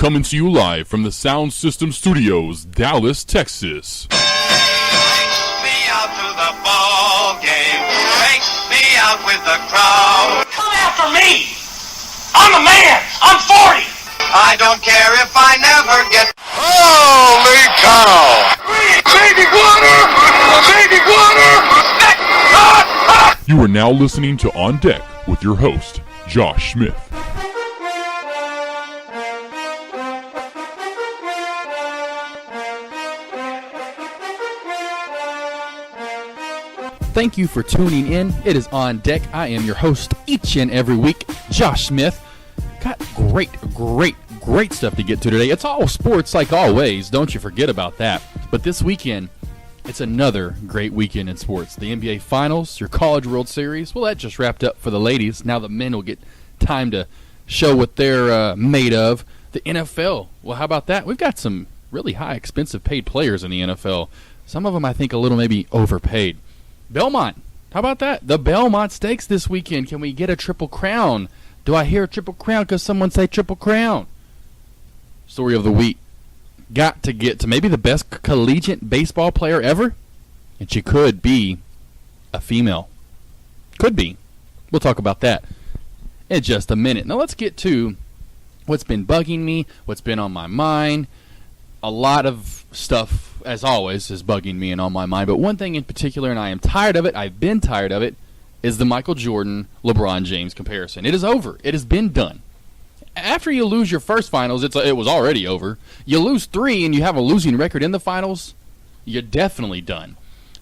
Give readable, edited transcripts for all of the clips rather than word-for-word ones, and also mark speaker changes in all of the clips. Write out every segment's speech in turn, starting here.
Speaker 1: coming to you live from the Sound System Studios, Dallas, Texas.
Speaker 2: Take me out to the ball game. Take me out with the crowd.
Speaker 3: Come after me! I'm a man! I'm 40!
Speaker 2: I don't care if I never get...
Speaker 4: Holy cow!
Speaker 3: Baby water! Baby water!
Speaker 1: You are now listening to On Deck with your host, Josh Smith.
Speaker 5: Thank you for tuning in. It is On Deck. I am your host each and every week, Josh Smith. Got great stuff to get to today. It's all sports like always. Don't you forget about that. But this weekend, it's another great weekend in sports. The NBA Finals, your College World Series. Well, that just wrapped up for the ladies. Now the men will get time to show what they're made of. The NFL. Well, how about that? We've got some really high, expensive paid players in the NFL. Some of them, I think, a little maybe overpaid. Belmont. How about that? The Belmont Stakes this weekend. Can we get a Triple Crown? Do I hear Triple Crown because someone say Triple Crown? Story of the week. Got to get to maybe the best collegiate baseball player ever. And she could be a female. Could be. We'll talk about that in just a minute. Now let's get to what's been bugging me, what's been on my mind. A lot of stuff, as always, is bugging me and on my mind. But one thing in particular, and I am tired of it, I've been tired of it, is the Michael Jordan, LeBron James comparison. It is over. It has been done. After you lose your first finals, it was already over. You lose 3 and you have a losing record in the finals, you're definitely done.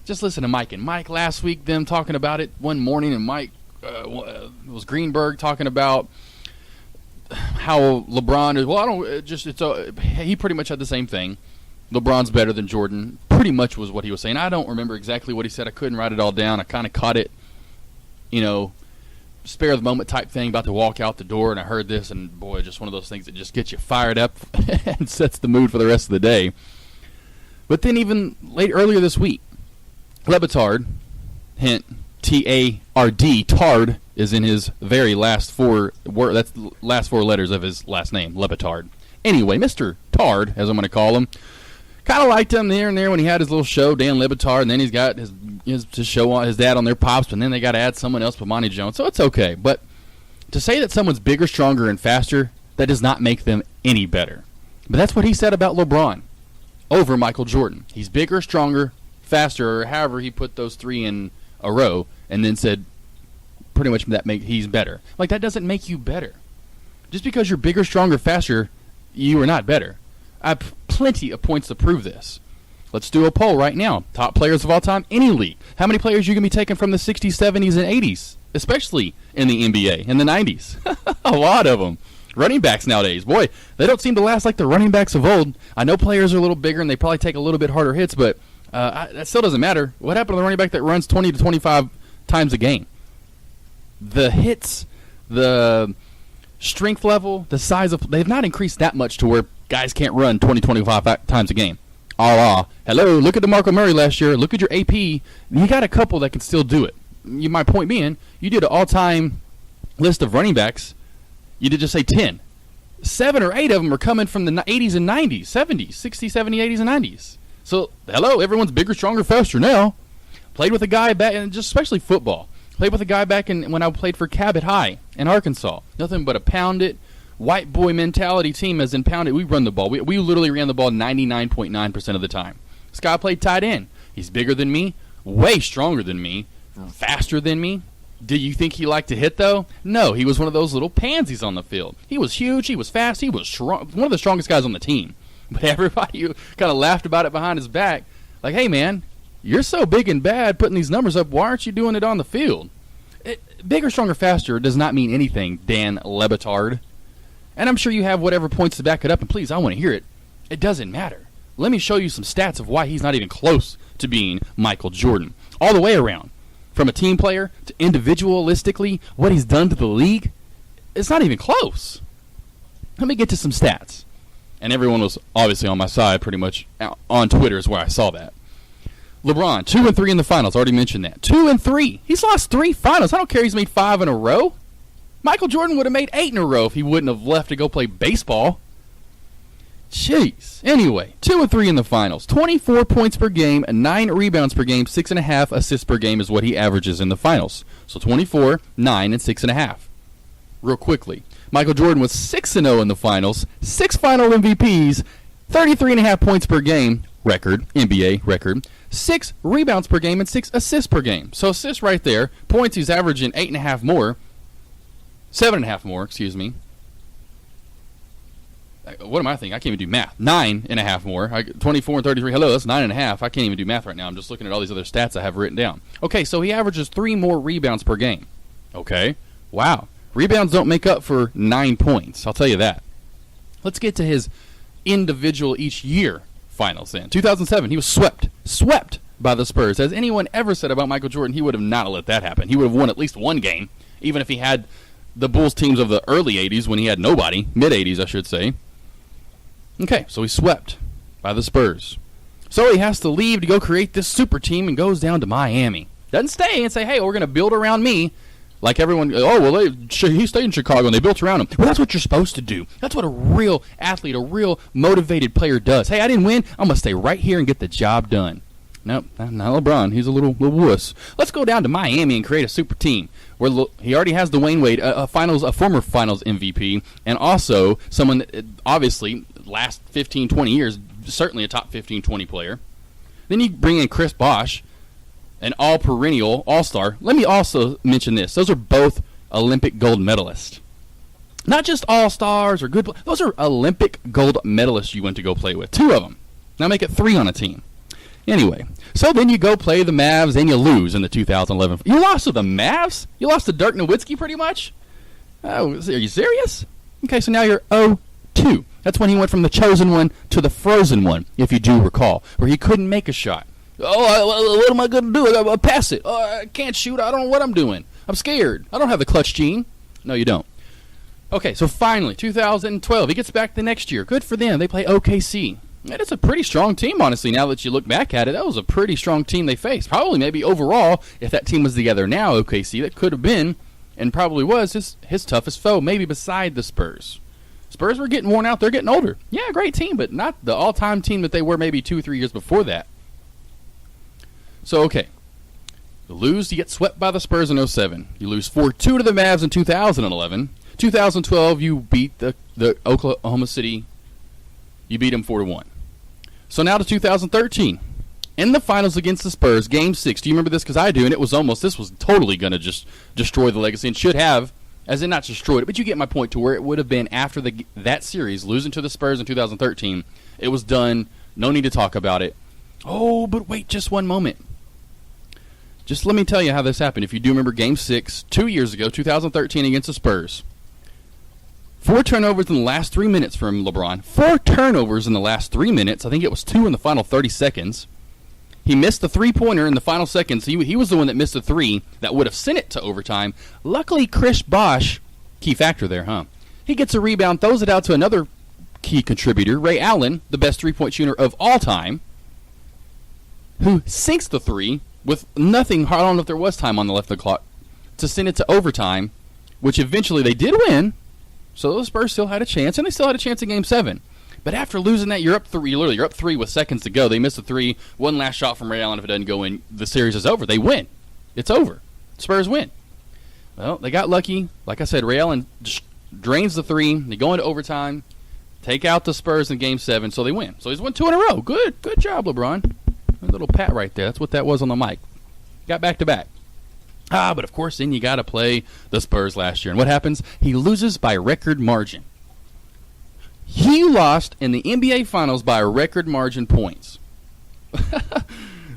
Speaker 5: Just listen to Mike and Mike last week, them talking about it one morning, and Mike, it was Greenberg talking about how LeBron is, he pretty much had the same thing. LeBron's better than Jordan, pretty much was what he was saying. I don't remember exactly what he said. I couldn't write it all down. I kind of caught it, spare the moment type thing, about to walk out the door, and I heard this, and boy, just one of those things that just gets you fired up and sets the mood for the rest of the day. But then even earlier this week, LeBrick, hint, T-A-R-D, Tard, is in his very last 4 words. That's the last 4 letters of his last name, LeBrick. Anyway, Mr. Tard, as I'm going to call him, kind of liked him there and there when he had his little show, Dan LeBrick, and then he's got his show on his dad on their Pops, and then they got to add someone else, Pamani Jones. So it's okay. But to say that someone's bigger, stronger, and faster, that does not make them any better. But that's what he said about LeBron over Michael Jordan. He's bigger, stronger, faster, or however he put those 3 in a row, and then said pretty much he's better. Like, that doesn't make you better. Just because you're bigger, stronger, faster, you are not better. I have plenty of points to prove this. Let's do a poll right now. Top players of all time, any league. How many players are you going to be taking from the 60s, 70s, and 80s? Especially in the NBA in the 90s. A lot of them. Running backs nowadays. Boy, they don't seem to last like the running backs of old. I know players are a little bigger and they probably take a little bit harder hits, but that still doesn't matter. What happened to the running back that runs 20 to 25 times a game? The hits, the strength level, the size of... They've not increased that much to where guys can't run 20, 25 times a game. Hello, look at DeMarco Murray last year. Look at your AP. You got a couple that can still do it. My point being, you did an all-time list of running backs. You did just say 10. 7 or 8 of them are coming from the 80s and 90s, 70s, 60s, 70s, 80s, and 90s. So, hello, everyone's bigger, stronger, faster now. Played with a guy back, and just especially football. Played with a guy back when I played for Cabot High in Arkansas. Nothing but a pound it, white boy mentality team, as in pound it. We run the ball. We literally ran the ball 99.9% of the time. This guy played tight end. He's bigger than me, way stronger than me, faster than me. Do you think he liked to hit, though? No, he was one of those little pansies on the field. He was huge, he was fast, he was strong, one of the strongest guys on the team. But everybody kind of laughed about it behind his back. Like, hey, man, you're so big and bad putting these numbers up. Why aren't you doing it on the field? Bigger, stronger, faster does not mean anything, Dan LeBrick. And I'm sure you have whatever points to back it up. And please, I want to hear it. It doesn't matter. Let me show you some stats of why he's not even close to being Michael Jordan. All the way around. From a team player to individualistically, what he's done to the league, it's not even close. Let me get to some stats. And everyone was obviously on my side pretty much. On Twitter is where I saw that. LeBron, 2-3 in the finals. Already mentioned that. 2-3. He's lost 3 finals. I don't care. He's made 5 in a row. Michael Jordan would have made 8 in a row if he wouldn't have left to go play baseball. Jeez. Anyway, 2-3 in the finals. 24 points per game, 9 rebounds per game, 6.5 assists per game is what he averages in the finals. So 24, 9, and 6.5. Real quickly, Michael Jordan was 6-0 in the finals, 6 final MVPs, 33.5 points per game, record, NBA record, 6 rebounds per game, and 6 assists per game. So assists right there. Points, he's averaging 8.5 more. 7.5 more, excuse me. What am I thinking? I can't even do math. 9.5 more. 24 and 33. Hello, that's 9.5. I can't even do math right now. I'm just looking at all these other stats I have written down. Okay, so he averages 3 more rebounds per game. Okay, wow. Rebounds don't make up for 9 points. I'll tell you that. Let's get to his individual each year finals then. 2007, he was swept by the Spurs. Has anyone ever said about Michael Jordan, he would have not let that happen. He would have won at least one game, even if he had the Bulls teams of the early 80s when he had nobody, mid-80s I should say. Okay, so he's swept by the Spurs. So he has to leave to go create this super team and goes down to Miami. Doesn't stay and say, hey, we're going to build around me. Like everyone, oh, well, he stayed in Chicago and they built around him. Well, that's what you're supposed to do. That's what a real athlete, a real motivated player does. Hey, I didn't win. I'm going to stay right here and get the job done. Nope, not LeBron. He's a little wuss. Let's go down to Miami and create a super team. Where he already has Dwayne Wade, a former finals MVP, and also someone that obviously last 15, 20 years, certainly a top 15, 20 player. Then you bring in Chris Bosh, an all-perennial all-star. Let me also mention this. Those are both Olympic gold medalists. Not just all-stars or good. Those are Olympic gold medalists you went to go play with. 2 of them. Now make it 3 on a team. Anyway, so then you go play the Mavs and you lose in the 2011. You lost to the Mavs? You lost to Dirk Nowitzki pretty much? Oh, are you serious? Okay, so now you're 0-2. That's when he went from the chosen one to the frozen one, if you do recall, where he couldn't make a shot. Oh, what am I going to do? I pass it. Oh, I can't shoot. I don't know what I'm doing. I'm scared. I don't have the clutch gene. No, you don't. Okay, so finally, 2012. He gets back the next year. Good for them. They play OKC. And it's a pretty strong team, honestly, now that you look back at it. That was a pretty strong team they faced. Probably maybe overall, if that team was together now, OKC, that could have been, and probably was, his toughest foe, maybe beside the Spurs. Spurs were getting worn out. They're getting older. Yeah, great team, but not the all-time team that they were maybe 2 or 3 years before that. So, okay. You lose, you get swept by the Spurs in 2007. You lose 4-2 to the Mavs in 2011. 2012, you beat the Oklahoma City. You beat them 4-1. So now to 2013. In the finals against the Spurs, Game 6. Do you remember this? Because I do, and this was totally going to just destroy the legacy, and should have, as in not destroyed it, but you get my point, to where it would have been after that series, losing to the Spurs in 2013. It was done. No need to talk about it. Oh, but wait just one moment. Just let me tell you how this happened. If you do remember Game 6, 2 years ago, 2013 against the Spurs. 4 turnovers in the last 3 minutes from LeBron. 4 turnovers in the last 3 minutes. I think it was 2 in the final 30 seconds. He missed the three-pointer in the final seconds. He was the one that missed the 3 that would have sent it to overtime. Luckily, Chris Bosh, key factor there, huh? He gets a rebound, throws it out to another key contributor, Ray Allen, the best three-point shooter of all time, who sinks the 3 with nothing. I don't know if there was time on the left of the clock to send it to overtime, which eventually they did win. So the Spurs still had a chance, and they still had a chance in Game 7. But after losing that, you're up 3. Literally, you're up 3 with seconds to go. They miss a 3. One last shot from Ray Allen. If it doesn't go in, the series is over. They win. It's over. Spurs win. Well, they got lucky. Like I said, Ray Allen drains the 3. They go into overtime, take out the Spurs in Game 7, so they win. So he's won 2 in a row. Good job, LeBron. A little pat right there. That's what that was on the mic. Got back-to-back. But of course, then you got to play the Spurs last year. And what happens? He loses by record margin. He lost in the NBA Finals by a record margin points.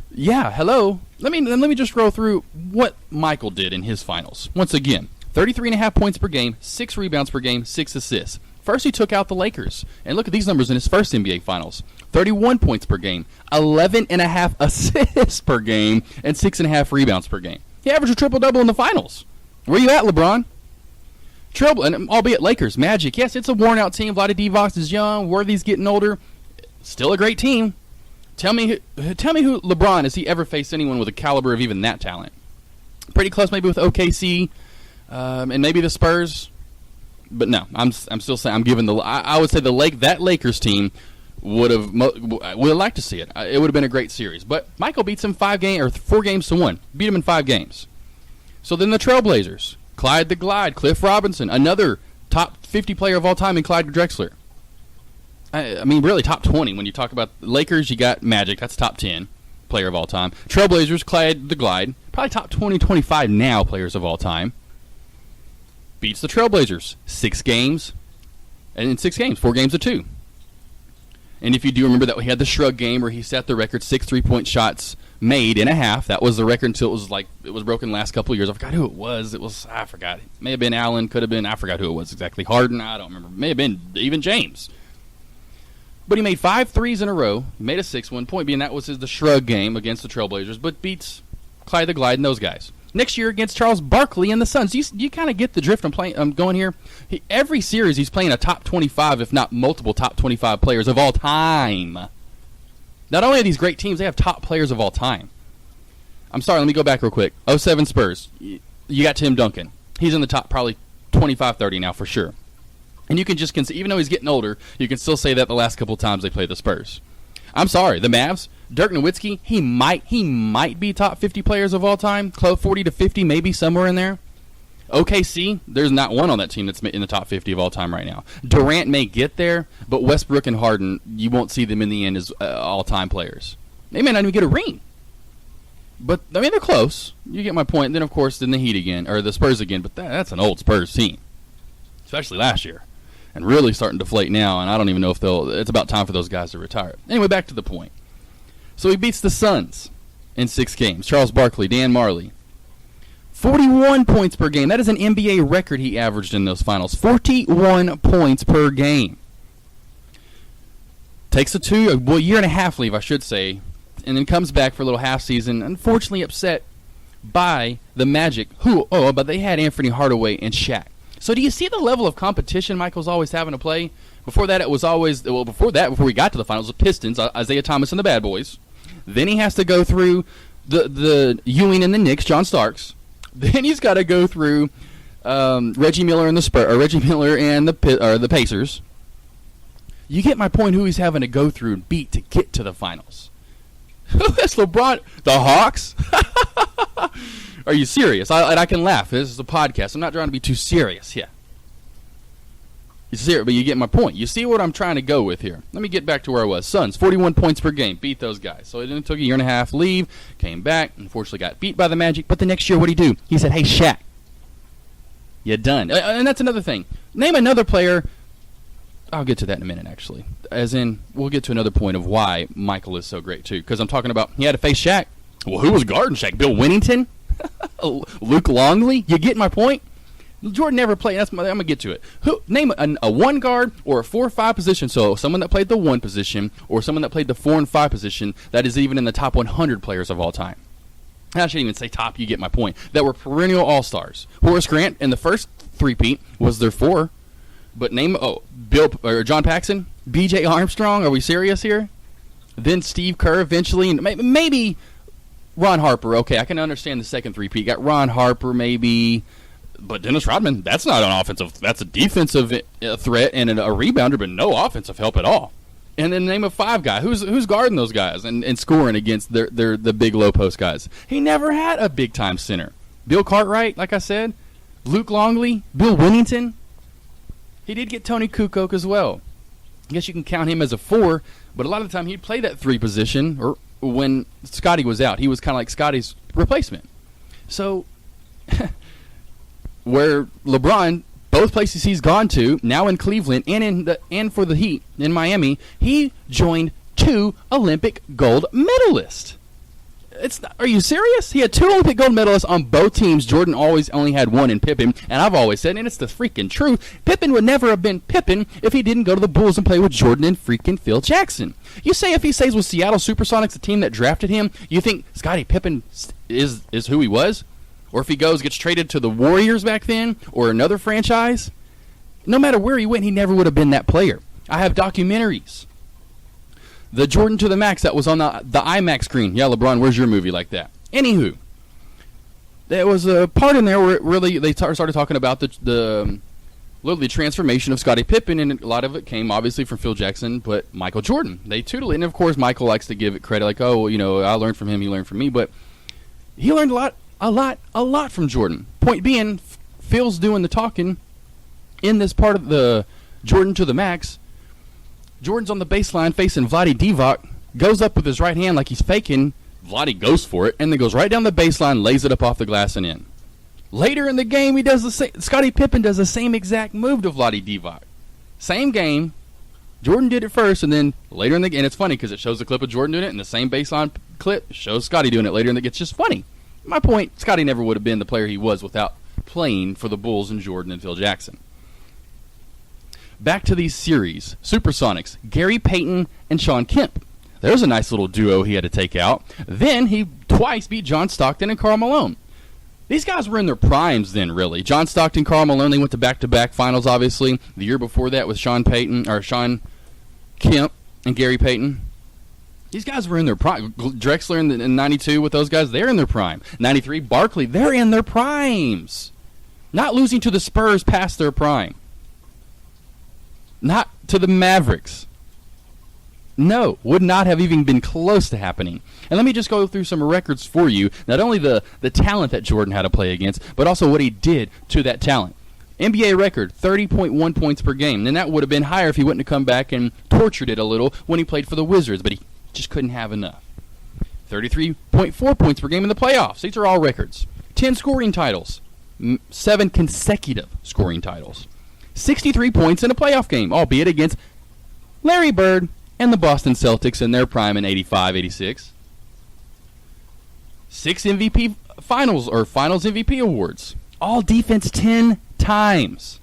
Speaker 5: Yeah, hello. Let me just roll through what Michael did in his finals. Once again, 33.5 points per game, 6 rebounds per game, 6 assists. First, he took out the Lakers. And look at these numbers in his first NBA Finals. 31 points per game, 11.5 assists per game, and 6.5 rebounds per game. He averaged a triple-double in the finals. Where you at, LeBron? Triple, and albeit Lakers, Magic. Yes, it's a worn-out team. Vlade Divac is young. Worthy's getting older. Still a great team. Tell me who LeBron, has he ever faced anyone with a caliber of even that talent? Pretty close maybe with OKC, and maybe the Spurs. But no, I'm still saying I'm giving I would say that Lakers team would have liked to see it. It would have been a great series. But Michael beats him 4 games to 1. Beat him in 5 games. So then the Trailblazers, Clyde the Glide, Cliff Robinson, another top 50 player of all time in Clyde Drexler. I mean, really top 20. When you talk about the Lakers, you got Magic. That's top 10 player of all time. Trailblazers, Clyde the Glide, probably top 20, 25 now players of all time. Beats the Trailblazers 6 games. And in 6 games, 4 games to 2. And if you do remember that we had the shrug game where he set the record 6 3-point shots made in a half. That was the record until it was broken the last couple of years. I forgot who it was. I forgot. It may have been Allen, could have been, I forgot who it was exactly. Harden, I don't remember. May have been even James. But he made 5 threes in a row. He made a 6th one. Point being, that was the shrug game against the Trailblazers, but beats Clyde the Glide and those guys. Next year against Charles Barkley and the Suns. You kind of get the drift I'm going here. Every series he's playing a top 25, if not multiple top 25 players of all time. Not only are these great teams, they have top players of all time. I'm sorry, let me go back real quick. 07 Spurs. You got Tim Duncan. He's in the top probably 25, 30 now for sure. And you can just even though he's getting older, you can still say that the last couple of times they played the Spurs. I'm sorry, the Mavs, Dirk Nowitzki, he might be top 50 players of all time, close 40 to 50, maybe somewhere in there. OKC, there's not one on that team that's in the top 50 of all time right now. Durant may get there, but Westbrook and Harden, you won't see them in the end as all-time players. They may not even get a ring. But, I mean, they're close. You get my point. And then, of course, the Heat again, or the Spurs again, but that's an old Spurs team, especially last year. And really starting to deflate now, and I don't even know if it's about time for those guys to retire. Anyway, back to the point. So he beats the Suns in 6 games. Charles Barkley, Dan Marley. 41 points per game. That is an NBA record he averaged in those finals. 41 points per game. Takes a year and a half leave, I should say, and then comes back for a little half season. Unfortunately upset by the Magic, but they had Anthony Hardaway and Shaq. So do you see the level of competition Michael's always having to play? Before that, it was always, before we got to the finals, the Pistons, Isaiah Thomas and the Bad Boys. Then he has to go through the Ewing and the Knicks, John Starks. Then he's got to go through Reggie Miller and the Pacers. You get my point, who he's having to go through and beat to get to the finals. That's LeBron. The Hawks? Are you serious? I can laugh. This is a podcast. I'm not trying to be too serious here. You see it, but you get my point. You see what I'm trying to go with here. Let me get back to where I was. Suns, 41 points per game. Beat those guys. So it took a year and a half leave. Came back. Unfortunately got beat by the Magic. But the next year, what did he do? He said, hey, Shaq, you're done. And that's another thing. Name another player. I'll get to that in a minute, actually. As in, we'll get to another point of why Michael is so great, too. Because I'm talking about he had to face Shaq. Well, who was guarding Shaq? Bill Winnington? Luke Longley? You get my point? Jordan never played. I'm going to get to it. Name a 1 guard or a 4 or 5 position. So someone that played the 1 position or someone that played the 4 and 5 position that is even in the top 100 players of all time. I shouldn't even say top. You get my point. That were perennial all-stars. Horace Grant in the first three-peat was their 4. But name John Paxson, B.J. Armstrong. Are we serious here? Then Steve Kerr eventually, and maybe Ron Harper. Okay, I can understand the second three-peat. Got Ron Harper maybe, but Dennis Rodman. That's not an offensive. That's a defensive threat and a rebounder, but no offensive help at all. And then name a 5 guy. Who's guarding those guys and scoring against the big low post guys? He never had a big time center. Bill Cartwright, like I said, Luke Longley, Bill Winnington. He did get Tony Kukoc as well. I guess you can count him as a 4, but a lot of the time he'd play that 3 position, or when Scotty was out, he was kind of like Scotty's replacement. So, where LeBron, both places he's gone to, now in Cleveland and for the Heat in Miami, he joined 2 Olympic gold medalists. Are you serious? He had 2 Olympic gold medalists on both teams. Jordan only had 1 in Pippen, and I've always said, and it's the freaking truth, Pippen would never have been Pippen if he didn't go to the Bulls and play with Jordan and freaking Phil Jackson. You say if he stays with Seattle Supersonics, the team that drafted him, you think Scottie Pippen is who he was? Or if he gets traded to the Warriors back then, or another franchise? No matter where he went, he never would have been that player. I have documentaries. The Jordan to the Max that was on the IMAX screen. Yeah, LeBron, where's your movie like that? Anywho, there was a part in there where really they started talking about the literally the transformation of Scottie Pippen, and a lot of it came obviously from Phil Jackson, but Michael Jordan. They tuteled it, and of course Michael likes to give it credit, like, oh, I learned from him, he learned from me, but he learned a lot from Jordan. Point being, Phil's doing the talking in this part of the Jordan to the max. Jordan's on the baseline facing Vlade Divac, goes up with his right hand like he's faking. Vlade goes for it, and then goes right down the baseline, lays it up off the glass and in. Later in the game, he does the same. Scottie Pippen does the same exact move to Vlade Divac. Same game. Jordan did it first, and then later in the game, and it's funny because it shows the clip of Jordan doing it, and the same baseline clip shows Scottie doing it later in the game. It's just funny. My point, Scottie never would have been the player he was without playing for the Bulls and Jordan and Phil Jackson. Back to these series. Supersonics, Gary Payton and Sean Kemp. There's a nice little duo he had to take out. Then he twice beat John Stockton and Karl Malone. These guys were in their primes then, really. John Stockton, Karl Malone, they went to back-to-back finals, obviously. The year before that with Sean Kemp and Gary Payton. These guys were in their prime. Drexler in 92 with those guys, they're in their prime. 93, Barkley, they're in their primes. Not losing to the Spurs past their prime. Not to the Mavericks. No, would not have even been close to happening. And let me just go through some records for you. Not only the talent that Jordan had to play against, but also what he did to that talent. NBA record, 30.1 points per game. And that would have been higher if he wouldn't have come back and tortured it a little when he played for the Wizards, but he just couldn't have enough. 33.4 points per game in the playoffs. These are all records. 10 scoring titles. 7 consecutive scoring titles. 63 points in a playoff game, albeit against Larry Bird and the Boston Celtics in their prime in 85, 86. 6 MVP finals MVP awards. All defense 10 times.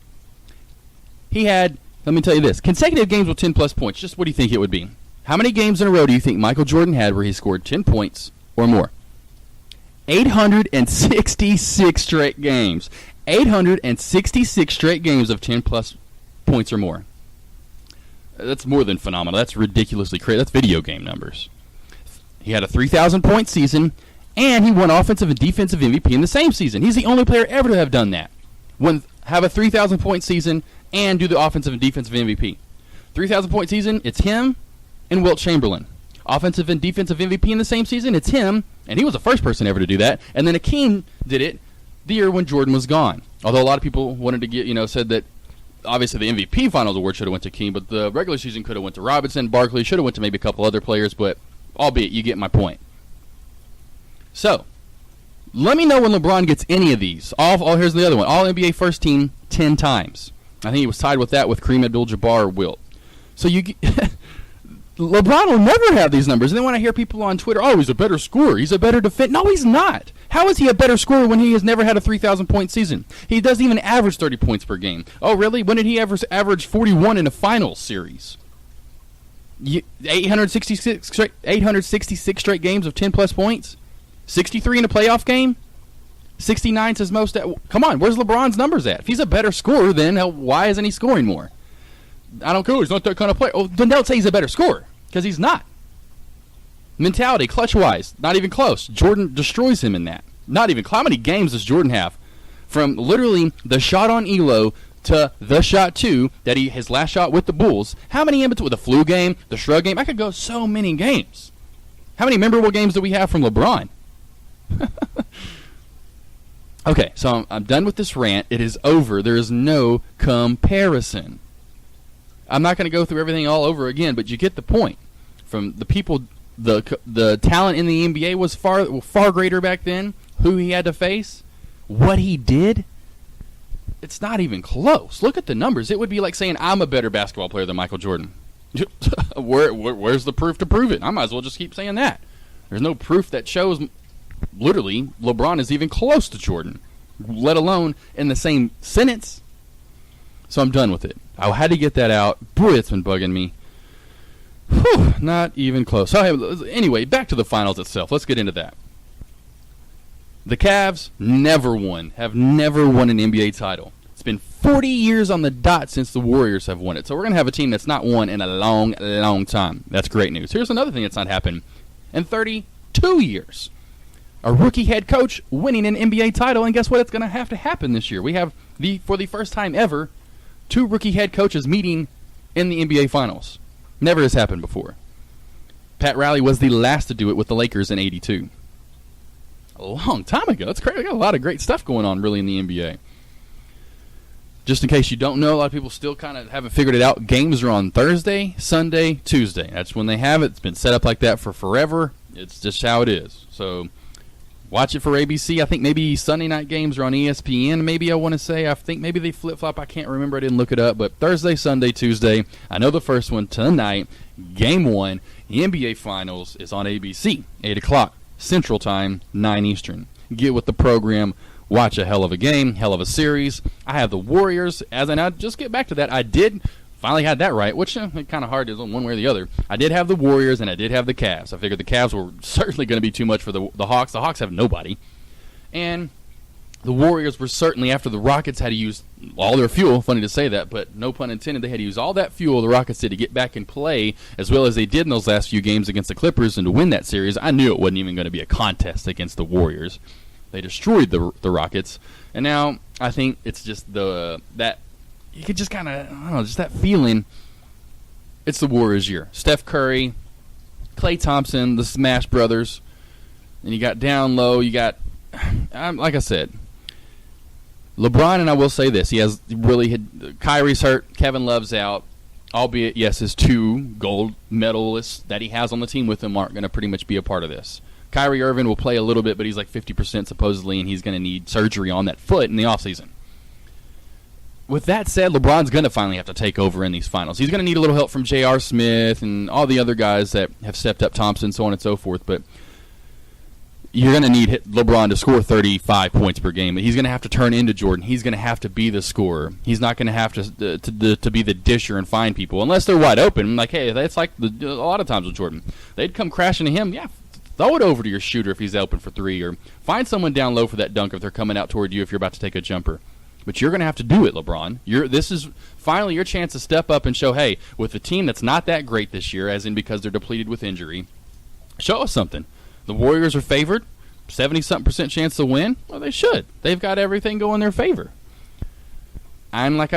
Speaker 5: He had, let me tell you this, consecutive games with 10-plus points. Just what do you think it would be? How many games in a row do you think Michael Jordan had where he scored 10 points or more? 866 straight games. 866 straight games of 10-plus points or more. That's more than phenomenal. That's ridiculously crazy. That's video game numbers. He had a 3,000-point season, and he won offensive and defensive MVP in the same season. He's the only player ever to have done that. Have a 3,000-point season and do the offensive and defensive MVP. 3,000-point season, it's him and Wilt Chamberlain. Offensive and defensive MVP in the same season, it's him, and he was the first person ever to do that. And then Akeem did it the year when Jordan was gone. Although a lot of people wanted to get, said that obviously the MVP Finals award should have went to Akeem, but the regular season could have went to Robinson, Barkley, should have went to maybe a couple other players, but albeit you get my point. So, let me know when LeBron gets any of these. Here's the other one. All NBA first team 10 times. I think he was tied with that with Kareem Abdul-Jabbar or Wilt. So LeBron will never have these numbers. And then when I hear people on Twitter, oh, he's a better scorer, he's a better defender. No, he's not. How is he a better scorer when he has never had a 3,000-point season? He doesn't even average 30 points per game. Oh, really? When did he average 41 in a finals series? 866 straight games of 10-plus points? 63 in a playoff game? 69 says most. Come on, where's LeBron's numbers at? If he's a better scorer, then why isn't he scoring more? I don't care. He's not that kind of player. Oh, then don't say he's a better scorer, because he's not. Mentality, clutch-wise, not even close. Jordan destroys him in that. Not even. How many games does Jordan have? From literally the shot on Elo to the shot 2, his last shot with the Bulls. How many in between? With the flu game, the shrug game? I could go so many games. How many memorable games do we have from LeBron? Okay, so I'm done with this rant. It is over. There is no comparison. I'm not going to go through everything all over again, but you get the point. From the people, the talent in the NBA was far greater back then. Who he had to face, what he did, it's not even close. Look at the numbers. It would be like saying I'm a better basketball player than Michael Jordan. Where's the proof to prove it? I might as well just keep saying that. There's no proof that shows literally LeBron is even close to Jordan, let alone in the same sentence. So I'm done with it. I had to get that out. Boy, it's been bugging me. Whew, not even close. So anyway, back to the finals itself. Let's get into that. The Cavs have never won an NBA title. It's been 40 years on the dot since the Warriors have won it. So we're going to have a team that's not won in a long, long time. That's great news. Here's another thing that's not happened in 32 years. A rookie head coach winning an NBA title, and guess what? It's going to have to happen this year. We have, for the first time ever, 2 rookie head coaches meeting in the NBA Finals. Never has happened before. Pat Riley was the last to do it with the Lakers in '82. A long time ago. That's crazy. We got a lot of great stuff going on, really, in the NBA. Just in case you don't know, a lot of people still kind of haven't figured it out. Games are on Thursday, Sunday, Tuesday. That's when they have it. It's been set up like that for forever. It's just how it is. So watch it for ABC. I think maybe Sunday night games are on ESPN. Maybe I want to say. I think maybe they flip-flop. I can't remember. I didn't look it up. But Thursday, Sunday, Tuesday. I know the first one tonight, Game 1, the NBA Finals is on ABC, 8 o'clock Central Time, 9 Eastern. Get with the program. Watch a hell of a game, hell of a series. I have the Warriors. Just get back to that. I did finally had that right, which kind of hard is one way or the other. I did have the Warriors and I did have the Cavs. I figured the Cavs were certainly going to be too much for the Hawks. The Hawks have nobody. And the Warriors were certainly, after the Rockets had to use all their fuel, funny to say that, but no pun intended, they had to use all that fuel the Rockets did to get back and play as well as they did in those last few games against the Clippers and to win that series. I knew it wasn't even going to be a contest against the Warriors. They destroyed the Rockets, and now I think it's just that you could just kind of, I don't know, just that feeling. It's the Warriors' year. Steph Curry, Klay Thompson, the Smash Brothers, and you got down low. You got, like I said, LeBron, and I will say this: he has really hit. Kyrie's hurt. Kevin Love's out. Albeit, yes, his 2 gold medalists that he has on the team with him aren't going to pretty much be a part of this. Kyrie Irving will play a little bit, but he's like 50% supposedly, and he's going to need surgery on that foot in the offseason. With that said, LeBron's going to finally have to take over in these finals. He's going to need a little help from J.R. Smith and all the other guys that have stepped up, Thompson, so on and so forth, but you're going to need LeBron to score 35 points per game. He's going to have to turn into Jordan. He's going to have to be the scorer. He's not going to have to be the disher and find people, unless they're wide open. Like, hey, that's like a lot of times with Jordan. They'd come crashing to him, yeah, throw it over to your shooter if he's open for 3, or find someone down low for that dunk if they're coming out toward you if you're about to take a jumper. But you're going to have to do it, LeBron. This is finally your chance to step up and show, hey, with a team that's not that great this year, as in because they're depleted with injury, show us something. The Warriors are favored, 70-something% chance to win. Well, they should. They've got everything going in their favor. I'm like,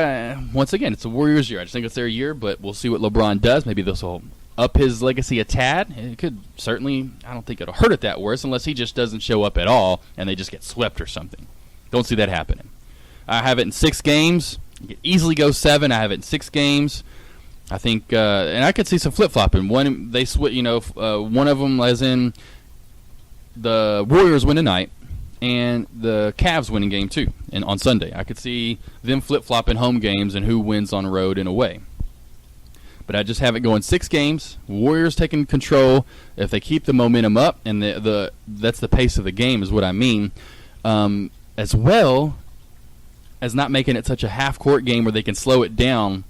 Speaker 5: once again, it's the Warriors' year. I just think it's their year, but we'll see what LeBron does. Maybe this will up his legacy a tad. It could certainly, I don't think it'll hurt it that worse unless he just doesn't show up at all and they just get swept or something. Don't see that happening. I have it in 6 games. You could easily go 7. I have it in 6 games. I think, and I could see some flip-flopping. One of them, as in the Warriors win tonight and the Cavs win in game 2 and on Sunday. I could see them flip-flopping home games and who wins on road and away. But I just have it going 6 games. Warriors taking control. If they keep the momentum up, and that's the pace of the game is what I mean, as well as not making it such a half-court game where they can slow it down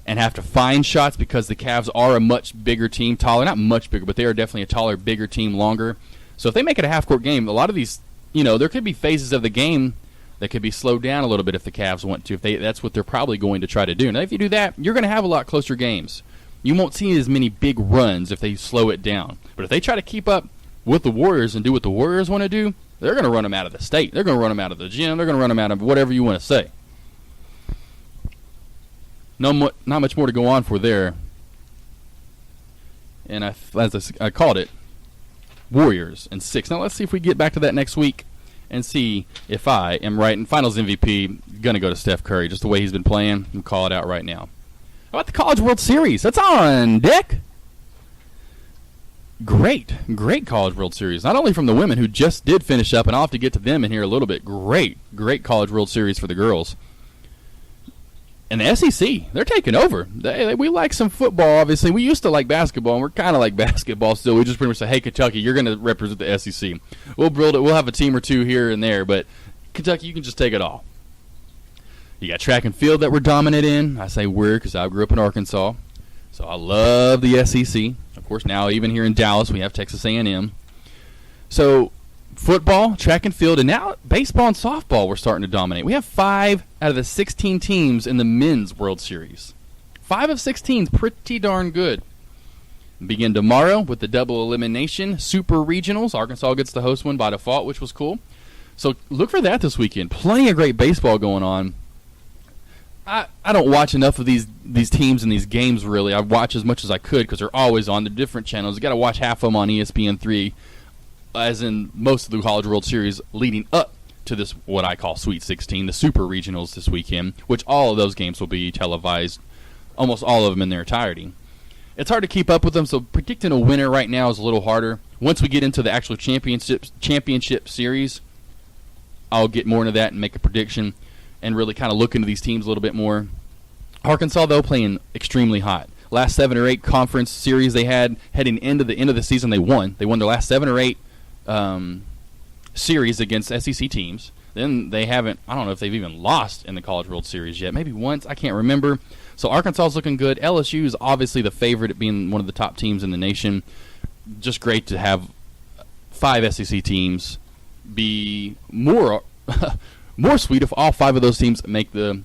Speaker 5: and have to find shots because the Cavs are a much bigger team, taller. Not much bigger, but they are definitely a taller, bigger team, longer. So if they make it a half-court game, a lot of these, there could be phases of the game that could be slowed down a little bit if the Cavs want to. That's what they're probably going to try to do. Now, if you do that, you're going to have a lot closer games. You won't see as many big runs if they slow it down. But if they try to keep up with the Warriors and do what the Warriors want to do, they're going to run them out of the state. They're going to run them out of the gym. They're going to run them out of whatever you want to say. Not much more to go on for there. And as I called it, Warriors and 6. Now let's see if we get back to that next week and see if I am right. And Finals MVP, going to go to Steph Curry, just the way he's been playing. I'm call it out right now. How about the College World Series? That's on deck. Great College World Series. Not only from the women who just did finish up, and I'll have to get to them in here a little bit. Great College World Series for the girls. And the SEC, they're taking over. We like some football, obviously. We used to like basketball, and we're kind of like basketball still. We just pretty much say, hey, Kentucky, you're going to represent the SEC. We'll build it. We'll have a team or 2 here and there, but Kentucky, you can just take it all. You got track and field that we're dominant in. I say we're because I grew up in Arkansas, so I love the SEC. Of course, now even here in Dallas, we have Texas A&M. So football, track and field, and now baseball and softball we're starting to dominate. We have 5 out of the 16 teams in the Men's World Series. 5 of 16 is pretty darn good. Begin tomorrow with the double elimination Super Regionals. Arkansas gets to host one by default, which was cool. So look for that this weekend. Plenty of great baseball going on. I don't watch enough of these teams and these games, really. I watch as much as I could because they're always on the different channels. You got to watch half of them on ESPN3, as in most of the College World Series leading up to this, what I call Sweet 16, the Super Regionals this weekend, which all of those games will be televised, almost all of them in their entirety. It's hard to keep up with them, so predicting a winner right now is a little harder. Once we get into the actual championship series, I'll get more into that and make a prediction and really kind of look into these teams a little bit more. Arkansas, though, playing extremely hot. Last 7 or 8 conference series they had heading into the end of the season, they won. They won their last 7 or 8 series against SEC teams. Then they haven't, I don't know if they've even lost in the College World Series yet. Maybe once, I can't remember. So Arkansas's looking good. LSU is obviously the favorite at being one of the top teams in the nation. Just great to have 5 SEC teams be more sweet if all 5 of those teams make the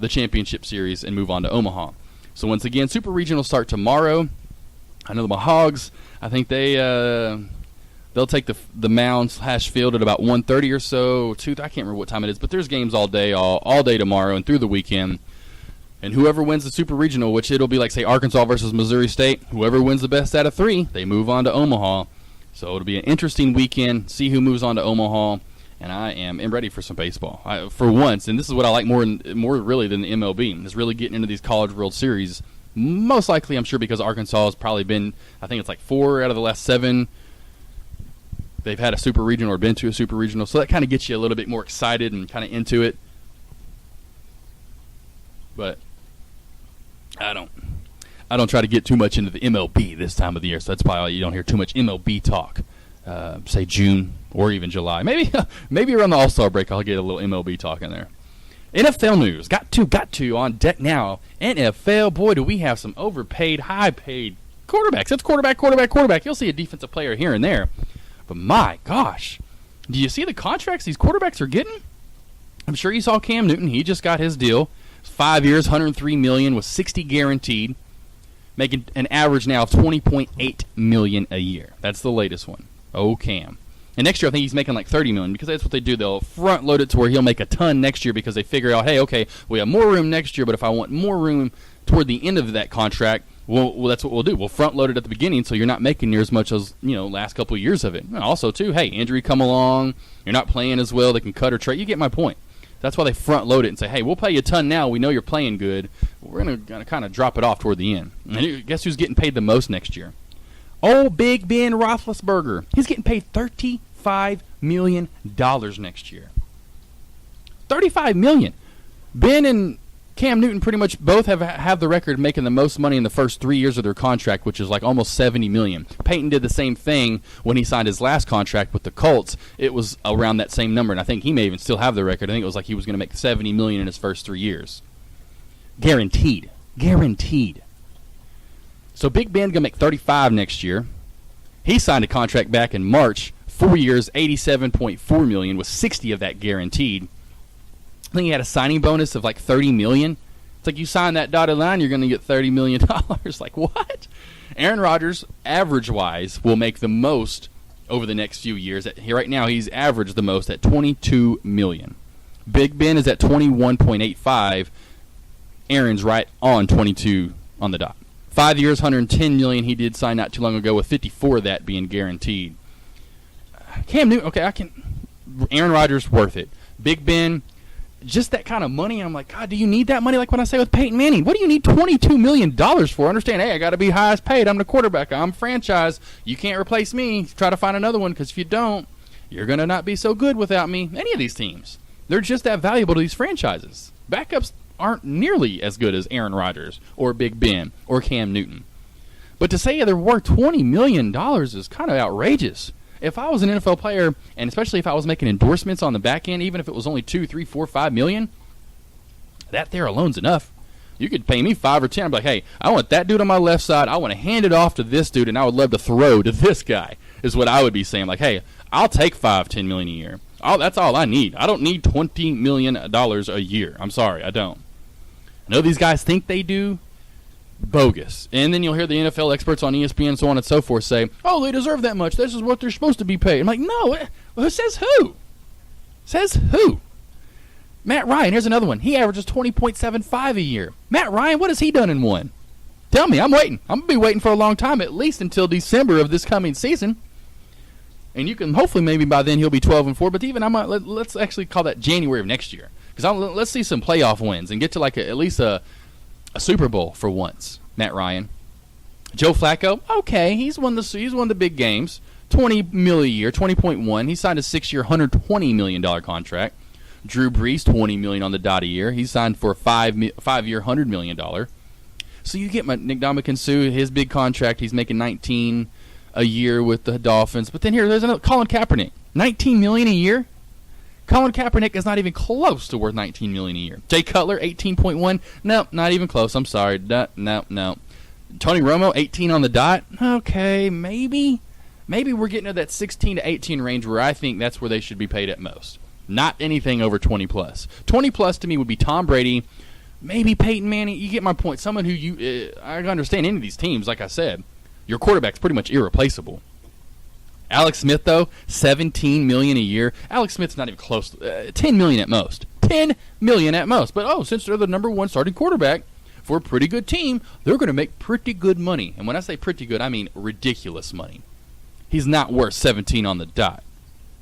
Speaker 5: championship series and move on to Omaha. So once again, Super Regional start tomorrow. I know the Hogs, I think they'll take the mound/field at about 1:30 or so. I can't remember what time it is, but there's games all day tomorrow and through the weekend. And whoever wins the Super Regional, which it'll be like, say, Arkansas versus Missouri State, whoever wins the best out of 3, they move on to Omaha. So it'll be an interesting weekend, see who moves on to Omaha, and I am ready for some baseball. For once, and this is what I like more really than the MLB, is really getting into these College World Series. Most likely, I'm sure, because Arkansas has probably been, I think it's like 4 out of the last 7 they've had a Super Regional or been to a Super Regional, so that kind of gets you a little bit more excited and kind of into it. But I don't try to get too much into the MLB this time of the year, so that's probably why you don't hear too much MLB talk. Say June or even July. Maybe around the All-Star break I'll get a little MLB talk in there. NFL news. Got to on deck now. NFL, boy, do we have some overpaid, high-paid quarterbacks. That's quarterback. You'll see a defensive player here and there. But my gosh, do you see the contracts these quarterbacks are getting? I'm sure you saw Cam Newton. He just got his deal. 5 years, $103 million with $60 guaranteed, making an average now of $20.8 million a year. That's the latest one. Oh, Cam. And next year I think he's making like $30 million because that's what they do. They'll front load it to where he'll make a ton next year because they figure out, hey, okay, we have more room next year, but if I want more room toward the end of that contract, well, that's what we'll do. We'll front load it at the beginning so you're not making near as much as, last couple of years of it. And also, too, hey, injury come along, you're not playing as well, they can cut or trade. You get my point. That's why they front load it and say, hey, we'll pay you a ton now. We know you're playing good. We're going to kind of drop it off toward the end. And guess who's getting paid the most next year? Old Big Ben Roethlisberger. He's getting paid $35 million next year. $35 million. Ben and Cam Newton pretty much both have the record of making the most money in the first 3 years of their contract, which is like almost $70 million. Peyton did the same thing when he signed his last contract with the Colts. It was around that same number, and I think he may even still have the record. I think it was like he was going to make $70 million in his first 3 years. Guaranteed. So Big Ben going to make $35 next year. He signed a contract back in March, 4 years, $87.4 million, with $60 of that guaranteed. I think he had a signing bonus of like $30 million. It's like you sign that dotted line, you're going to get $30 million. Like, what? Aaron Rodgers, average-wise, will make the most over the next few years. Right now, he's averaged the most at $22 million. Big Ben is at $21.85. Aaron's right on 22 on the dot. 5 years, $110 million. He did sign not too long ago with 54 of that being guaranteed. Cam Newton, okay, Aaron Rodgers, worth it. Big Ben, just that kind of money. I'm like, God, do you need that money? Like when I say with Peyton Manning, what do you need $22 million for? Understand, hey, I got to be highest paid. I'm the quarterback. I'm franchise. You can't replace me. Try to find another one because if you don't, you're going to not be so good without me. Any of these teams, they're just that valuable to these franchises. Backups aren't nearly as good as Aaron Rodgers or Big Ben or Cam Newton. But to say they're worth $20 million is kind of outrageous. If I was an NFL player, and especially if I was making endorsements on the back end, even if it was only $2, $3, $4, $5 million, that there alone's enough. You could pay me 5 or 10. I'm like, hey, I want that dude on my left side. I want to hand it off to this dude, and I would love to throw to this guy, is what I would be saying. Like, hey, I'll take $5, $10 million a year. That's all I need. I don't need $20 million a year. I'm sorry, I don't. I know these guys think they do. Bogus. And then you'll hear the NFL experts on ESPN and so on and so forth say, oh, they deserve that much. This is what they're supposed to be paid. I'm like, no. Who says who? Says who? Matt Ryan, here's another one. He averages 20.75 a year. Matt Ryan, what has he done in one? Tell me, I'm waiting. I'm going to be waiting for a long time, at least until December of this coming season. And you can hopefully maybe by then he'll be 12-4. But even let's actually call that January of next year, because let's see some playoff wins and get to like at least a Super Bowl for once. Matt Ryan, Joe Flacco, okay, he's won the big games. $20 million a year, 20.1. He signed a 6-year, $120 million contract. Drew Brees, $20 million on the dot a year. He signed for a 5-year, $100 million. So you get Nick Ndamukong, his big contract. He's making $19 a year with the Dolphins. But then there's another Colin Kaepernick, $19 million a year. Colin Kaepernick is not even close to worth $19 million a year. Jay Cutler, 18.1. No, not even close. I'm sorry. No. Tony Romo, 18 on the dot. Okay, maybe we're getting to that 16 to 18 range where I think that's where they should be paid at most. Not anything over 20 plus. 20 plus to me would be Tom Brady, maybe Peyton Manning. You get my point. Someone who I understand any of these teams, like I said, your quarterback's pretty much irreplaceable. Alex Smith, though, $17 million a year. Alex Smith's not even close. $10 million at most. $10 million at most. But, since they're the number one starting quarterback for a pretty good team, they're going to make pretty good money. And when I say pretty good, I mean ridiculous money. He's not worth 17 on the dot.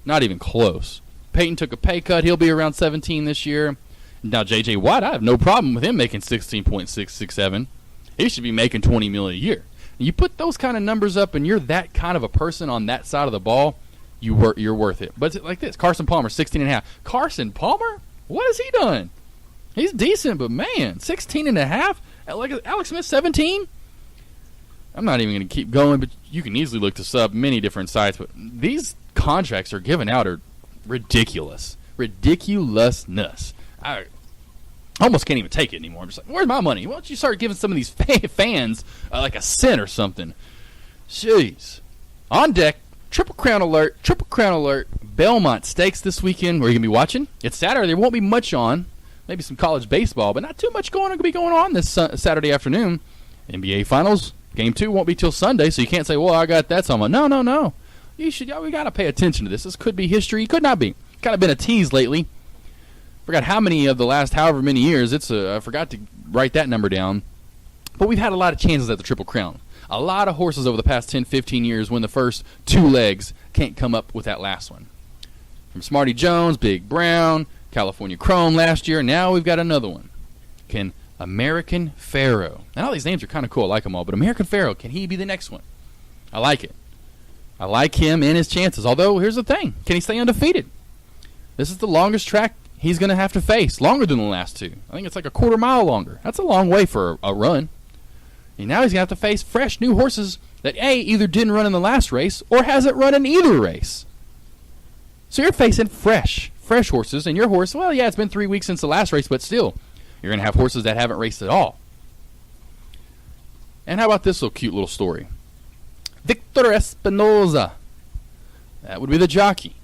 Speaker 5: Not even close. Peyton took a pay cut. He'll be around 17 this year. Now, J.J. Watt, I have no problem with him making 16.667. He should be making $20 million a year. You put those kind of numbers up, and you're that kind of a person on that side of the ball, you're worth it. But it's like this. Carson Palmer, 16.5. Carson Palmer? What has he done? He's decent, but, man, 16.5? Alex Smith, 17? I'm not even going to keep going, but you can easily look this up, many different sites. But these contracts are given out are ridiculous. Ridiculousness. I almost can't even take it anymore. I'm just like, where's my money? Why don't you start giving some of these fans like a cent or something? Jeez. On deck, Triple Crown alert. Belmont Stakes this weekend. We're going to be watching. It's Saturday. There won't be much on. Maybe some college baseball, but not too much going on this Saturday afternoon. NBA Finals. Game 2 won't be till Sunday, so you can't say, well, I got that somewhere. No. We got to pay attention to this. This could be history. Could not be. Kind of been a tease lately. Forgot how many of the last however many years. I forgot to write that number down. But we've had a lot of chances at the Triple Crown. A lot of horses over the past 10, 15 years win the first 2 legs. Can't come up with that last one. From Smarty Jones, Big Brown, California Chrome last year. Now we've got another one. Can American Pharaoh. And all these names are kind of cool. I like them all. But American Pharaoh, can he be the next one? I like it. I like him and his chances. Although, here's the thing. Can he stay undefeated? This is the longest track he's going to have to face. Longer than the last 2. I think it's like a quarter mile longer. That's a long way for a run. And now he's going to have to face fresh new horses that, A, either didn't run in the last race or hasn't run in either race. So you're facing fresh horses. And your horse, well, yeah, it's been 3 weeks since the last race, but still, you're going to have horses that haven't raced at all. And how about this cute little story? Victor Espinoza. That would be the jockey.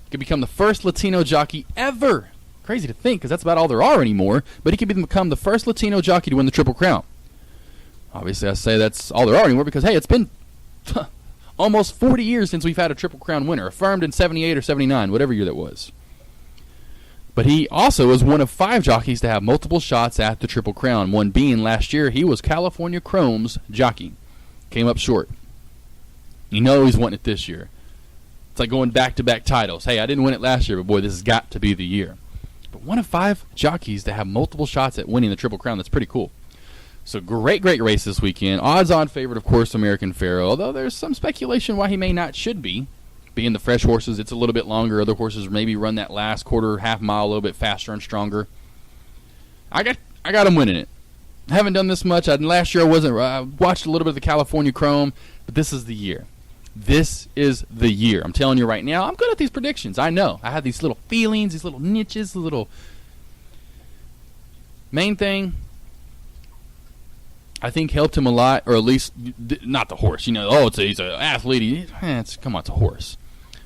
Speaker 5: Could become the first Latino jockey ever. Crazy to think, because that's about all there are anymore. But he could become the first Latino jockey to win the Triple Crown. Obviously, I say that's all there are anymore because, hey, it's been almost 40 years since we've had a Triple Crown winner. Affirmed in 78 or 79, whatever year that was. But he also is one of 5 jockeys to have multiple shots at the Triple Crown. One being last year, he was California Chrome's jockey. Came up short. You know he's wanting it this year. It's like going back-to-back titles. Hey, I didn't win it last year, but boy, this has got to be the year. But one of 5 jockeys to have multiple shots at winning the Triple Crown, that's pretty cool. So great race this weekend. Odds-on favorite, of course, American Pharaoh, although there's some speculation why he may not should be. Being the fresh horses, it's a little bit longer. Other horses maybe run that last quarter, half mile a little bit faster and stronger. I got him winning it. I haven't done this much. Last year I watched a little bit of the California Chrome, but this is the year. This is the year. I'm telling you right now, I'm good at these predictions. I know. I have these little feelings, these little niches, main thing I think helped him a lot, or at least not the horse. He's an athlete. Come on, it's a horse.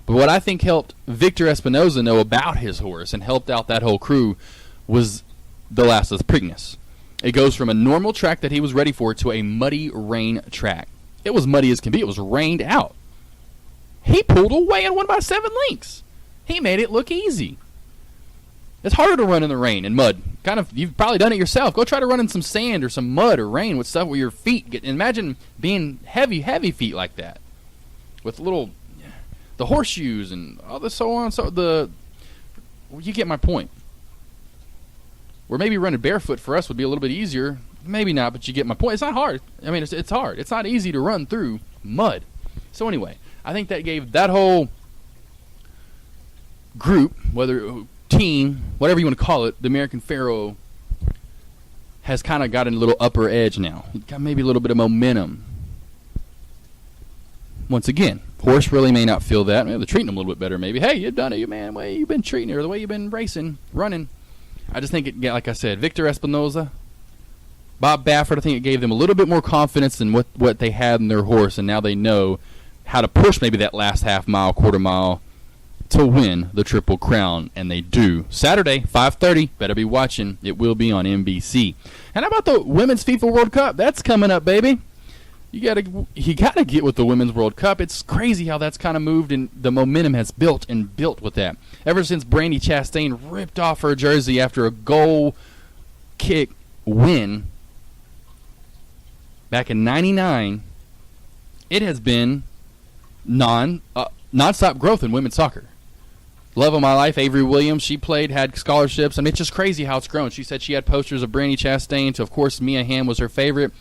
Speaker 5: But what I think helped Victor Espinoza know about his horse and helped out that whole crew was the last of the Preakness. It goes from a normal track that he was ready for to a muddy rain track. It was muddy as can be. It was rained out. He pulled away and won by 7 lengths. He made it look easy. It's harder to run in the rain and mud. You've probably done it yourself. Go try to run in some sand or some mud or rain with stuff where your feet get. Imagine being heavy feet like that, with the horseshoes and all this so on. You get my point. Where maybe running barefoot for us would be a little bit easier. Maybe not, but you get my point. It's not hard. I mean, it's hard. It's not easy to run through mud. So anyway, I think that gave that whole group, team, whatever you want to call it, the American Pharaoh has kind of got a little upper edge now. Got maybe a little bit of momentum. Once again, horse really may not feel that. Maybe they're treating them a little bit better. Maybe, hey, you've done it, man. The way you've been treating it, or the way you've been racing, running. I just think like I said, Victor Espinoza, Bob Baffert, I think it gave them a little bit more confidence in what they had in their horse, and now they know how to push maybe that last half mile, quarter mile to win the Triple Crown, and they do. Saturday, 5:30, better be watching. It will be on NBC. And how about the Women's FIFA World Cup? That's coming up, baby. You gotta get with the Women's World Cup. It's crazy how that's kind of moved, and the momentum has built with that. Ever since Brandi Chastain ripped off her jersey after a goal kick win back in '99, it has been non-stop growth in women's soccer. Love of my life, Avery Williams, she played, had scholarships. I mean, it's just crazy how it's grown. She said she had posters of Brandi Chastain, to, of course, Mia Hamm was her favorite.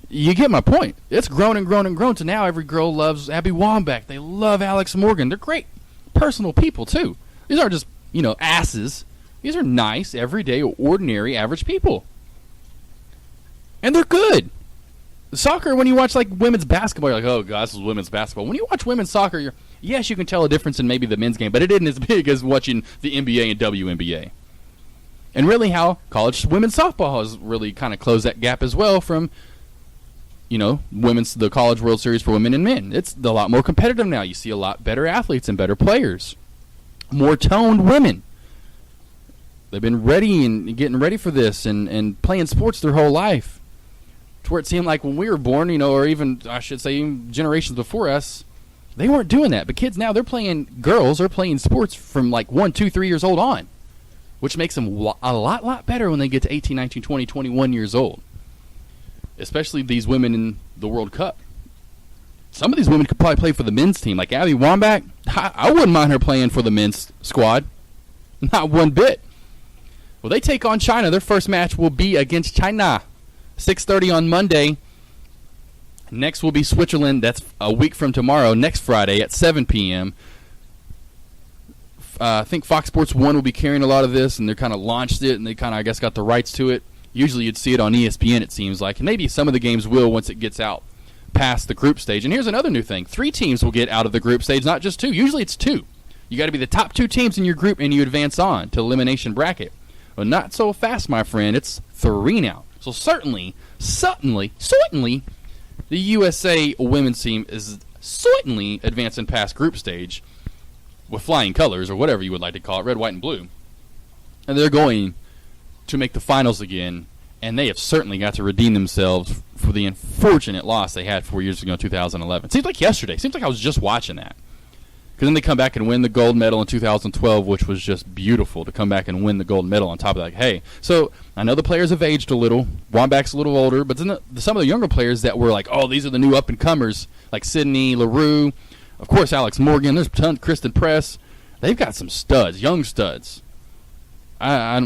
Speaker 5: You get my point. It's grown and grown and grown to now every girl loves Abby Wambach. They love Alex Morgan. They're great personal people, too. These aren't just, asses. These are nice, everyday, ordinary, average people. And they're good. Soccer, when you watch, women's basketball, you're like, oh, God, this is women's basketball. When you watch women's soccer, yes, you can tell a difference in maybe the men's game, but it isn't as big as watching the NBA and WNBA. And really how college women's softball has really kind of closed that gap as well from, the College World Series for women and men. It's a lot more competitive now. You see a lot better athletes and better players. More toned women. They've been ready and getting ready for this and playing sports their whole life. To where it seemed like when we were born, or even, I should say, even generations before us, they weren't doing that. But kids now, girls are playing sports from 1, 2, 3 years old on, which makes them a lot better when they get to 18, 19, 20, 21 years old. Especially these women in the World Cup. Some of these women could probably play for the men's team. Like Abby Wambach, I wouldn't mind her playing for the men's squad. Not one bit. Well, they take on China. Their first match will be against China. 6:30 on Monday. Next will be Switzerland. That's a week from tomorrow, next Friday at 7 p.m. I think Fox Sports 1 will be carrying a lot of this, and they kind of launched it, and they kind of, I guess, got the rights to it. Usually you'd see it on ESPN, it seems like. And maybe some of the games will once it gets out past the group stage. And here's another new thing. 3 teams will get out of the group stage, not just 2. Usually it's 2. You got to be the top 2 teams in your group, and you advance on to elimination bracket. Well, not so fast, my friend. It's 3 now. So certainly, the USA women's team is certainly advancing past group stage with flying colors, or whatever you would like to call it, red, white, and blue. And they're going to make the finals again, and they have certainly got to redeem themselves for the unfortunate loss they had 4 years ago in 2011. Seems like yesterday. Seems like I was just watching that. Because then they come back and win the gold medal in 2012, which was just beautiful to come back and win the gold medal on top of that. Hey, so I know the players have aged a little. Wambach's a little older, but then some of the younger players that were like, oh, these are the new up-and-comers, like Sydney, LaRue, of course Alex Morgan, there's a ton, Kristen Press. They've got some studs, young studs. I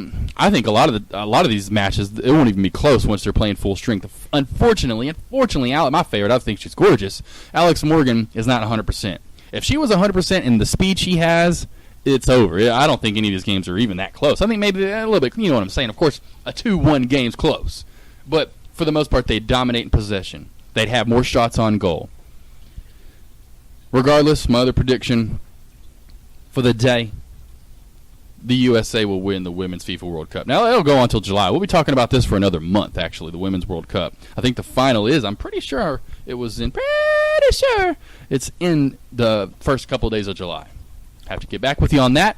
Speaker 5: think a lot of these matches, it won't even be close once they're playing full strength. Unfortunately, my favorite, I think she's gorgeous. Alex Morgan is not 100%. If she was 100% in the speed she has, it's over. I don't think any of these games are even that close. I think maybe a little bit, you know what I'm saying. Of course, a 2-1 game's close. But for the most part, they'd dominate in possession. They'd have more shots on goal. Regardless, my other prediction for the day, the USA will win the Women's FIFA World Cup. Now, it'll go on until July. We'll be talking about this for another month, actually, the Women's World Cup. I think the final is, I'm pretty sure it's in the first couple of days of July. Have to get back with you on that.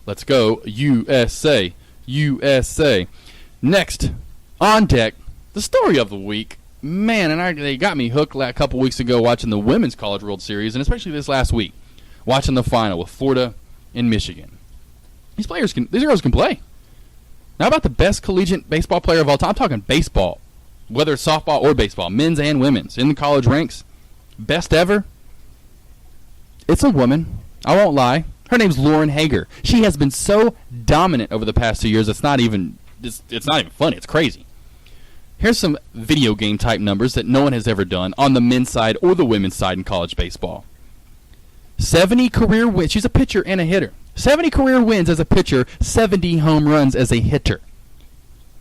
Speaker 5: Let's go, USA. USA. Next, on deck, the story of the week. Man, and they got me hooked a couple weeks ago watching the Women's College World Series, and especially this last week, watching the final with Florida and Michigan. these girls can play. Now, how about the best collegiate baseball player of all time? I'm talking baseball, whether it's softball or baseball, men's and women's, in the college ranks. Best ever. It's a woman. I won't lie. Her name's Lauren Hager. She has been so dominant over the past 2 years, it's not even funny. It's crazy. Here's some video game type numbers that no one has ever done on the men's side or the women's side in college baseball. 70 career wins. She's a pitcher and a hitter. 70 career wins as a pitcher, 70 home runs as a hitter.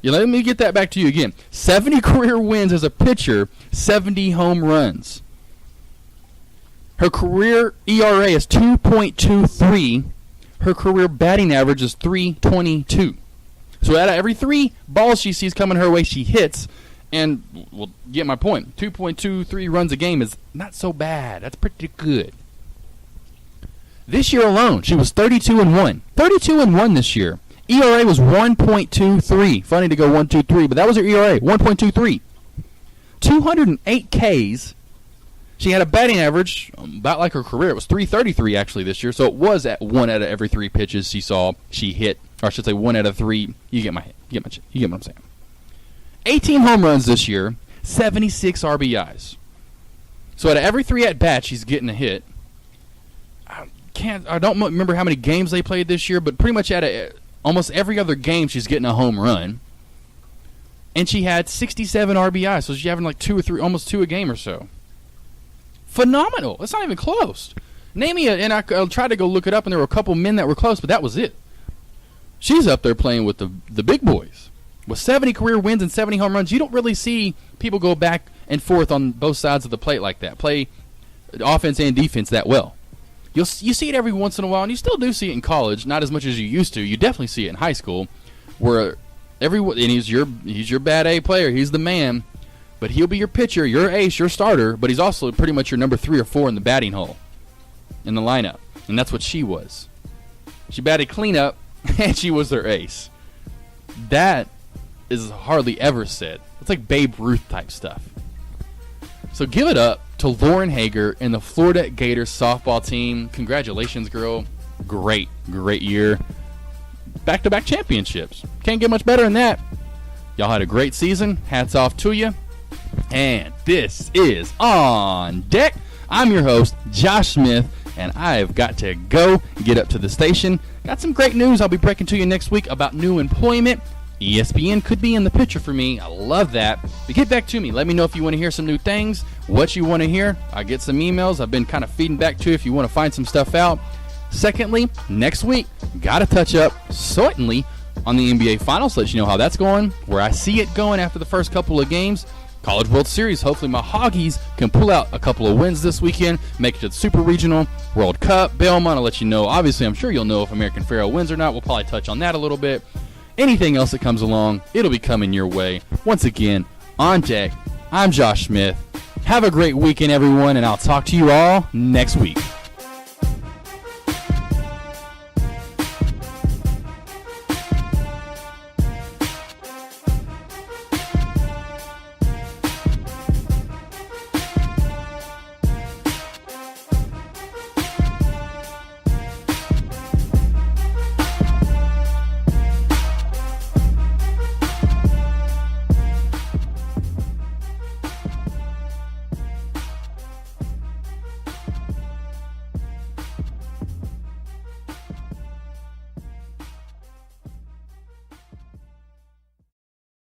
Speaker 5: Let me get that back to you again. 70 career wins as a pitcher, 70 home runs. Her career ERA is 2.23. Her career batting average is 322. So out of every 3 balls she sees coming her way, she hits. And, well, get my point. 2.23 runs a game is not so bad. That's pretty good. This year alone, she was 32-1. 32-1 this year. ERA was 1.23. Funny to go 1.23, but that was her ERA, 1.23. 208 Ks. She had a batting average about like her career. It was 333 actually this year, so it was at 1 out of every 3 pitches she hit, or I should say 1 out of 3. You get what I'm saying. 18 home runs this year, 76 RBIs. So out of every 3 at bats, she's getting a hit. I don't remember how many games they played this year, but pretty much out of almost every other game, she's getting a home run. And she had 67 RBIs, so she's having like 2 or 3, almost 2 a game or so. Phenomenal. That's not even close. Name me and I tried to go look it up, and there were a couple men that were close, but that was it. She's up there playing with the big boys. With 70 career wins and 70 home runs, you don't really see people go back and forth on both sides of the plate like that, play offense and defense that well. You see it every once in a while, and you still do see it in college, not as much as you used to. You definitely see it in high school, where and he's your bad A player. He's the man, but he'll be your pitcher, your ace, your starter, but he's also pretty much your number 3 or 4 in the batting hole, in the lineup, and that's what she was. She batted cleanup, and she was their ace. That is hardly ever said. It's like Babe Ruth type stuff. So give it up to Lauren Hager and the Florida Gators softball team. Congratulations, girl. Great year. Back-to-back championships. Can't get much better than that. Y'all had a great season. Hats off to you. And this is On Deck. I'm your host, Josh Smith, and I've got to go get up to the station. Got some great news I'll be breaking to you next week about new employment. ESPN could be in the picture for me. I love that. But get back to me. Let me know if you want to hear some new things, what you want to hear. I get some emails I've been kind of feeding back to if you want to find some stuff out. Secondly, next week, got to touch up, certainly, on the NBA Finals. Let you know how that's going, where I see it going after the first couple of games. College World Series. Hopefully my Hoggies can pull out a couple of wins this weekend, make it to the Super Regional, World Cup, Belmont. I'll let you know. Obviously, I'm sure you'll know if American Pharoah wins or not. We'll probably touch on that a little bit. Anything else that comes along, it'll be coming your way. Once again, On Deck, I'm Josh Smith. Have a great weekend, everyone, and I'll talk to you all next week.